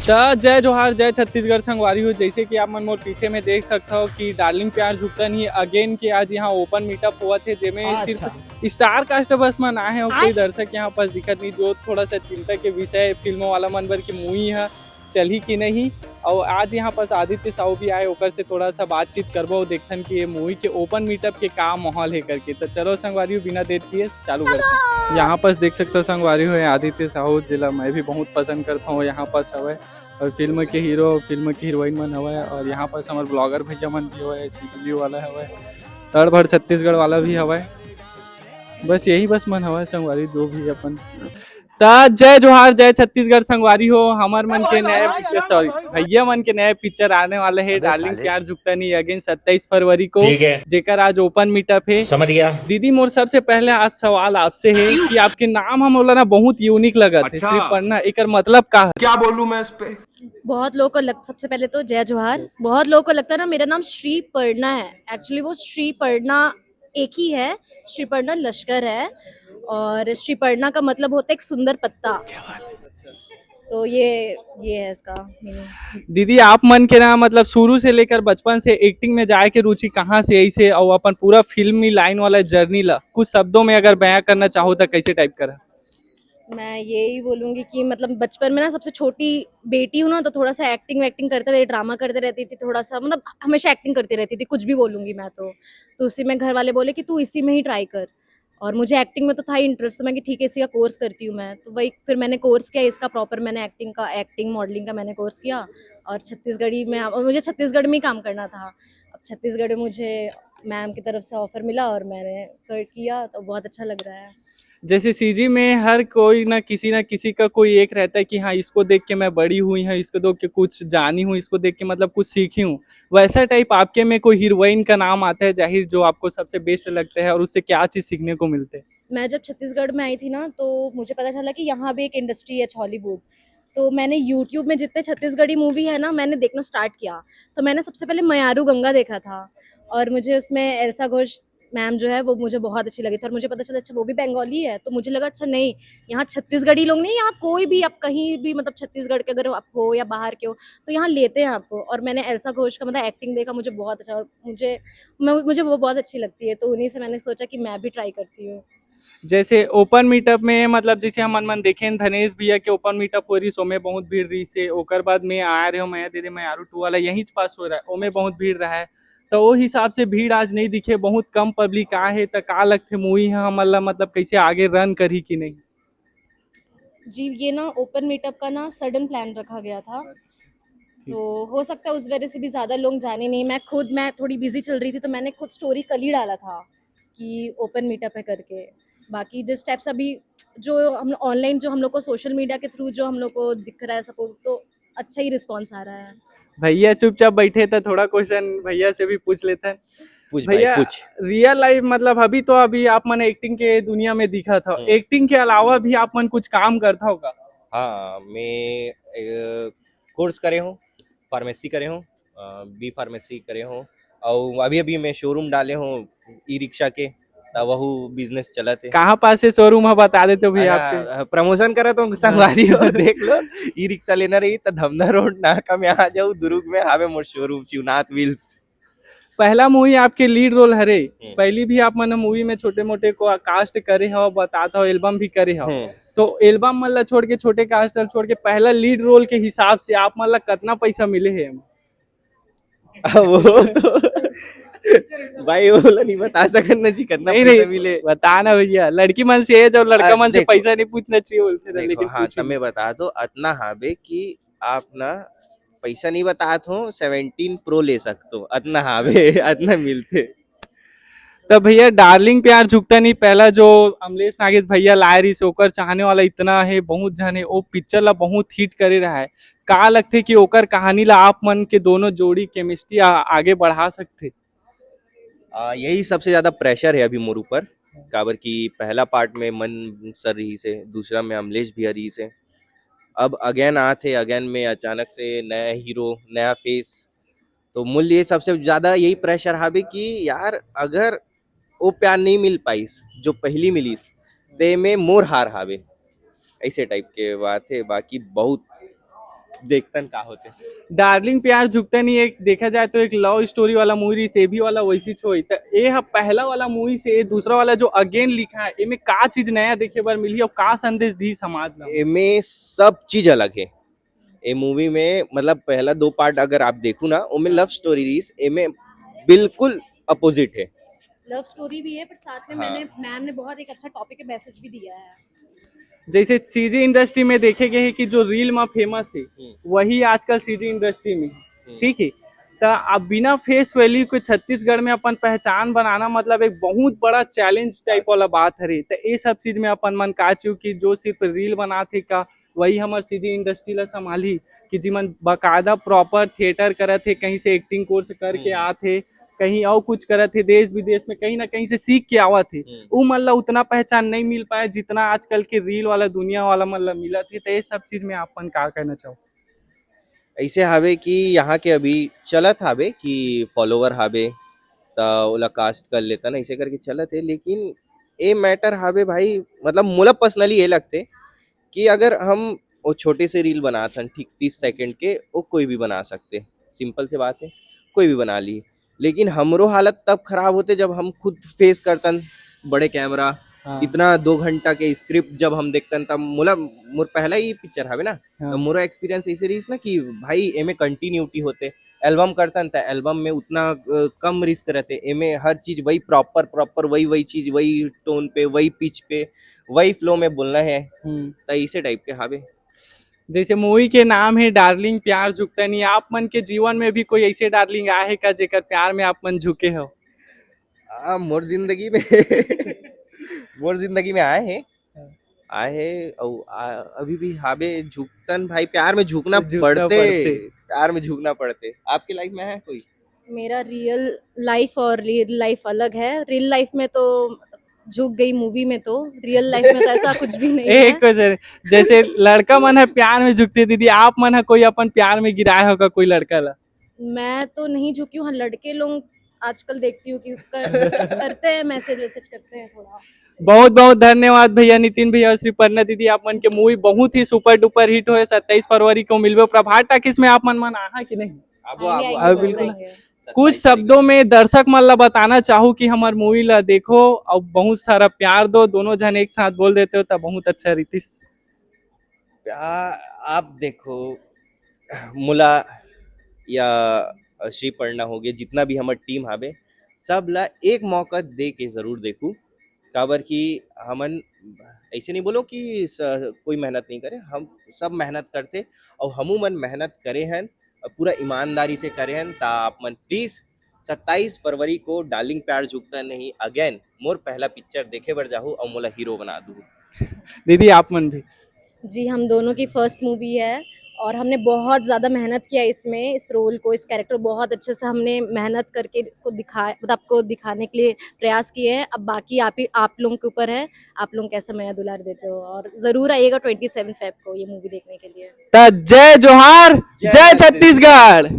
त जय जोहार जय छत्तीसगढ़ संगवारी हो। जैसे कि आप मन मोर पीछे में देख सकते हो कि डार्लिंग प्यार झुकता नहीं अगेन के आज यहाँ ओपन मीटअप हुआ थे जेमे सिर्फ अच्छा। स्टार कास्ट बस मन आए हैं और कोई दर्शक यहाँ पास दिखत नहीं। जो थोड़ा सा चिंता के विषय फिल्मों वाला मन बर की मूवी है चली कि नहीं। और आज यहाँ पास आदित्य साहू भी आए ओकर से थोड़ा सा बातचीत करबो देखथन कि ये मूवी के ओपन मीटअप के का माहौल है करके। तो चलो संगवारी बिना देर किए चालू करते हैं। यहाँ पास देख सकते हो संगवारी हो आदित्य साहू जिला मैं भी बहुत पसंद करता हूँ। यहाँ पास हवे और फिल्म के हीरो फिल्म की हीरोइन मन हवे और यहाँ पास हमारे ब्लॉगर भैया मन भी हवे सीजली वाला हवे तड़ भर छत्तीसगढ़ वाला भी हवे। बस यही बस मन हवा संगवारी जो भी अपन जय जोहार जय छत्तीसगढ़ संगवारी हो। हमार मन के नए पिक्चर सॉरी भैया मन के नए पिक्चर आने वाले हैं डार्लिंग प्यार झुकता नहीं अगेन 27 फरवरी को जेकर आज ओपन मीटअप है। समझ गया दीदी मोर सबसे पहले आज सवाल आपसे है कि आपके नाम हम ना बहुत यूनिक लगा थे अच्छा। सिर्फ पढ़ना एक मतलब का है? क्या बोलूं मैं इस पे। बहुत लोगों को सबसे पहले तो जय जोहार। बहुत लोगों को लगता है ना मेरा नाम श्री पर्णा है। एक्चुअली वो श्री पर्णा एक ही है। श्री पर्णा लश्कर है और श्री पर्णा का मतलब होता है एक सुंदर पत्ता। तो ये है इसका मीनिंग। दीदी आप मन के ना मतलब शुरू से लेकर बचपन से एक्टिंग में जाए के रुचि कहाँ से आई से और अपन पूरा फिल्मी लाइन वाला जर्नी ला कुछ शब्दों में अगर बयां करना चाहो तो कैसे टाइप करा? मैं यही बोलूंगी कि मतलब बचपन में ना सबसे छोटी बेटी हूँ ना तो थोड़ा सा एक्टिंग करते थे ड्रामा करते रहती थी थोड़ा सा मतलब हमेशा एक्टिंग करती रहती थी कुछ भी बोलूंगी मैं तो उसी में घर वाले बोले कि तू इसी में ही ट्राई कर। और मुझे एक्टिंग में तो था ही इंटरेस्ट तो मैं कि ठीक है इसी का कोर्स करती हूँ मैं तो वही फिर मैंने कोर्स किया इसका प्रॉपर मैंने एक्टिंग मॉडलिंग का मैंने कोर्स किया। और छत्तीसगढ़ी में और मुझे छत्तीसगढ़ में ही काम करना था। अब छत्तीसगढ़ में मुझे मैम की तरफ से ऑफर मिला और मैंने किया तो बहुत अच्छा लग रहा है। जैसे सीजी में हर कोई ना किसी का कोई एक रहता है कि हाँ इसको देख के मैं बड़ी हुई हूँ इसको देख के कुछ जानी हूँ इसको देख के मतलब कुछ सीखी हूँ। वैसा टाइप आपके में कोई हीरोइन का नाम आता है जाहिर जो आपको सबसे बेस्ट लगता है और उससे क्या चीज सीखने को मिलते हैं? मैं जब छत्तीसगढ़ में आई थी ना तो मुझे पता चला कि यहाँ भी एक इंडस्ट्री है हॉलीवुड। तो मैंने यूट्यूब में जितने छत्तीसगढ़ी मूवी है ना मैंने देखना स्टार्ट किया। तो मैंने सबसे पहले मयारू गंगा देखा था और मुझे उसमें एल्सा घोष मैम जो है वो मुझे बहुत अच्छी लगी थी और मुझे पता चला अच्छा वो भी बंगाली है तो मुझे लगा अच्छा नहीं यहाँ छत्तीसगढ़ी लोग नहीं यहाँ कोई भी आप कहीं भी मतलब छत्तीसगढ़ के अगर आप हो या बाहर के हो तो यहाँ लेते हैं आपको। और मैंने एल्सा घोष का मतलब एक्टिंग देखा मुझे बहुत अच्छा और मुझे वो बहुत अच्छी लगती है तो उन्हीं से मैंने सोचा कि मैं भी ट्राई करती हूँ। जैसे ओपन मीटअप में मतलब जैसे हम मन देखें धनेश भैया के ओपन मीटअप हो रही सो में बहुत भीड़ रही से ओकर बाद में आ रहे हो मैं दीदी मैं आरू टू वाला यहीं पास हो रहा है ओमे बहुत भीड़ रहा है। तो वो हिसाब से भीड़ आज नहीं दिखे बहुत कम पब्लिक आए तो का लगते मूवी है हमला मतलब कैसे आगे रन करी कि नहीं? जी ये ना ओपन मीटअप का ना सडन प्लान रखा गया था तो हो सकता है उस वजह से भी ज़्यादा लोग जाने नहीं। मैं थोड़ी बिजी चल रही थी तो मैंने खुद स्टोरी कल ही डाला था कि ओपन मीटअप है करके। बाकी जिस टाइप से अभी जो हम ऑनलाइन जो हम लोग को सोशल मीडिया के थ्रू जो हम लोग को दिख रहा है सपोर्ट तो अच्छा ही रिस्पॉन्स आ रहा है। भैया चुपचाप बैठे थे थोड़ा क्वेश्चन भैया से भी पूछ लेते हैं। पूछ भाई भैया पूछ। रियल लाइफ मतलब अभी आप मन एक्टिंग के दुनिया में दिखा था एक्टिंग के अलावा भी आप मन कुछ काम करता होगा? हाँ मैं कोर्स करे हूँ फार्मेसी करे हूँ बी फार्मेसी करे हूँ और अभी अभी मैं शोरूम डाले हूँ ई रिक्शा के तब वह बिजनेस चला थे। कहाँ पास से शोरूम है बता देते हो भैया आपके? प्रमोशन करे तो संगवारी हो देख लो ई रिक्शा लेना रही तो धमधा रोड नाका में आ जाऊ दुर्ग में हावे मोर शोरूम शिवनाथ व्हील्स। पहला मूवी आपके लीड रोल हरे पहली भी आप मन मूवी में छोटे मोटे को कास्ट करे हो बताता हो एल्बम भी करे हो तो एल्बम मन ला छोड़ के छोटे कास्ट छोड़ के पहला लीड रोल के हिसाब से आप मन ला कितना पैसा मिले है? वो तो भाई वो नहीं बता सकन ना जी कितना पैसा मिले। बताना भैया लड़की मन से जब लड़का मन से पैसा नहीं पूछना चाहिए बोलते थे लेकिन हाँ तब मैं बता दो इतना हाँ बे कि आप ना पैसा नहीं बतात हो 17 प्रो ले सकते हो इतना हाँ बे इतना मिलते। तब भैया डार्लिंग प्यार झुकता नहीं पहला जो अमलेश नागेश भैया लाए रही से ओकर चाहने वाला इतना है बहुत जने वो पिक्चर ला बहुत हिट करे रहा है का लगते कि ओकर कहानी ला आप मन के दोनों जोड़ी केमिस्ट्री आगे बढ़ा सकते? यही सबसे ज्यादा प्रेशर है अभी मोर ऊपर काबर की पहला पार्ट में मन सर रही से दूसरा में अमलेश भैया रही से अब अगेन आते अगेन में अचानक से नया हीरो नया फेस तो मूल्य ये सबसे ज्यादा यही प्रेशर हावे कि यार अगर वो प्यार नहीं मिल पाई जो पहली मिली ते में मोर हार हावे ऐसे टाइप के बात है। बाकी बहुत देखतन का होते। डार्लिंग प्यार झुकता नहीं एक देखा जाए तो एक लव स्टोरी वाला मूवी से भी वाला वैसी छोई तो ये हा पहला वाला मूवी से ये दूसरा वाला जो अगेन लिखा है इनमें का चीज नया देखे बर मिली और का संदेश दी समाज ला। इनमें सब चीज अलग है। ये मूवी में मतलब पहला 2 पार्ट अगर आप देखो ना, उनमें लव स्टोरीज इनमें बिल्कुल अपोजिट है। लव स्टोरी भी है पर साथ में हाँ। मैम ने बहुत एक अच्छा टॉपिक पे मैसेज भी दिया है। जैसे सीजी इंडस्ट्री में देखे गए हैं कि जो रील में फेमस है वही आजकल सीजी इंडस्ट्री में ठीक है। तो अब बिना फेस वैल्यू के छत्तीसगढ़ में अपन पहचान बनाना मतलब एक बहुत बड़ा चैलेंज टाइप वाला बात है। तो ये सब चीज में अपन मन का चू कि जो सिर्फ रील बनाते का वही हमार सीजी इंडस्ट्री ला संभाली कि जिमन बाकायदा प्रॉपर थिएटर करत थे, कहीं से एक्टिंग कोर्स करके आते, कहीं और कुछ करत थे, देश विदेश में कहीं ना कहीं से सीख के आवत थे, वो मन ला उतना पहचान नहीं मिल पाया जितना आजकल के रील वाला दुनिया वाला मन ला मिला थे। तो ये सब चीज में अपन का कहना चाहो। ऐसे हावे कि यहाँ के अभी चलत हावे कि फॉलोवर हावे ता ओला कास्ट कर लेता ना, ऐसे करके चलत है। लेकिन ए मैटर हावे भाई, मतलब मोला पर्सनली ये लगते कि अगर हम वो छोटे से रील बनाथन ठीक 30 सेकंड के, वो कोई भी बना सकते, सिंपल से बात है, कोई भी बना ली। लेकिन हमरो हालत तब खराब होते जब हम खुद फेस करतन बड़े कैमरा, इतना 2 घंटा के स्क्रिप्ट जब हम देखतन, तब मोला मोर पहला ही पिक्चर हवे ना, तो मोरा एक्सपीरियंस ऐसे रहीस ना कि भाई एमे कंटिन्यूटी होते। एल्बम करतन त एल्बम में उतना कम रिस्क रहते, एमे हर चीज वही प्रॉपर वही चीज वही टोन पे वही पिच पे वही फ्लो में बोलना है, तो इसे टाइप के हावे। जैसे मूवी के नाम है डार्लिंग प्यार झुकता नहीं, आप मन के जीवन में भी कोई ऐसे डार्लिंग आए है का जेकर प्यार में आप मन झुके हो। मोर जिंदगी में मोर जिंदगी में आए हैं और अभी भी हावे झुकतन भाई, प्यार में झुकना पड़ते, प्यार में झुकना पड़ते। आपकी लाइफ में है कोई? मेरा रियल लाइफ और रियल लाइफ अलग है। रियल लाइफ में तो झुक गई, मूवी में तो रियल लाइफ में तो ऐसा कुछ भी नहीं है। एक जैसे लड़का मन है प्यार में झुकते, दीदी आप मन है कोई अपन प्यार में गिराया होगा कोई लड़का ला? मैं तो नहीं झुकी हूँ। हाँ, लड़के लोग आजकल देखती हूँ कि करते हैं, मैसेज वैसेज करते हैं थोड़ा। बहुत बहुत धन्यवाद भैया, नितिन भैया और श्री पर्णा दीदी, आप मन के मूवी बहुत ही सुपर डुपर हिट हुए। 27 फरवरी को मिलबे प्रभात टाकिस में, आप मन आहा कि नहीं? आएंगे, बिल्कुल। आएंगे। कुछ शब्दों में दर्शक मन ला बताना चाहूँ कि हमार मूवी ला देखो और बहुत सारा प्यार दो, दोनों जन एक साथ बोल देते हो तो बहुत अच्छा। रितिश आप देखो, मुला या श्री पर्णा हो गए, जितना भी हमार टीम हावे, सब ला एक मौका दे के जरूर देखू। काबर कि हमन ऐसे नहीं बोलो कि कोई मेहनत नहीं करे, हम सब मेहनत करते और हमू मन मेहनत करे हैं, पूरा ईमानदारी से करे हैं। ता आप मन प्लीज 27 फरवरी को डार्लिंग प्यार झुकता नहीं अगेन मोर पहला पिक्चर देखे बर जाहू और मोला हीरो बना दू। दीदी आप मन भी? जी, हम दोनों की फर्स्ट मूवी है और हमने बहुत ज़्यादा मेहनत किया इसमें, इस रोल को, इस कैरेक्टर बहुत अच्छे से हमने मेहनत करके इसको मतलब आपको दिखाने के लिए प्रयास किए हैं। अब बाकी आप लोगों के ऊपर है, आप लोग कैसा माया दुलार देते हो। और ज़रूर आइएगा 27 फ़ेब को ये मूवी देखने के लिए। जय जोहार, जय छत्तीसगढ़।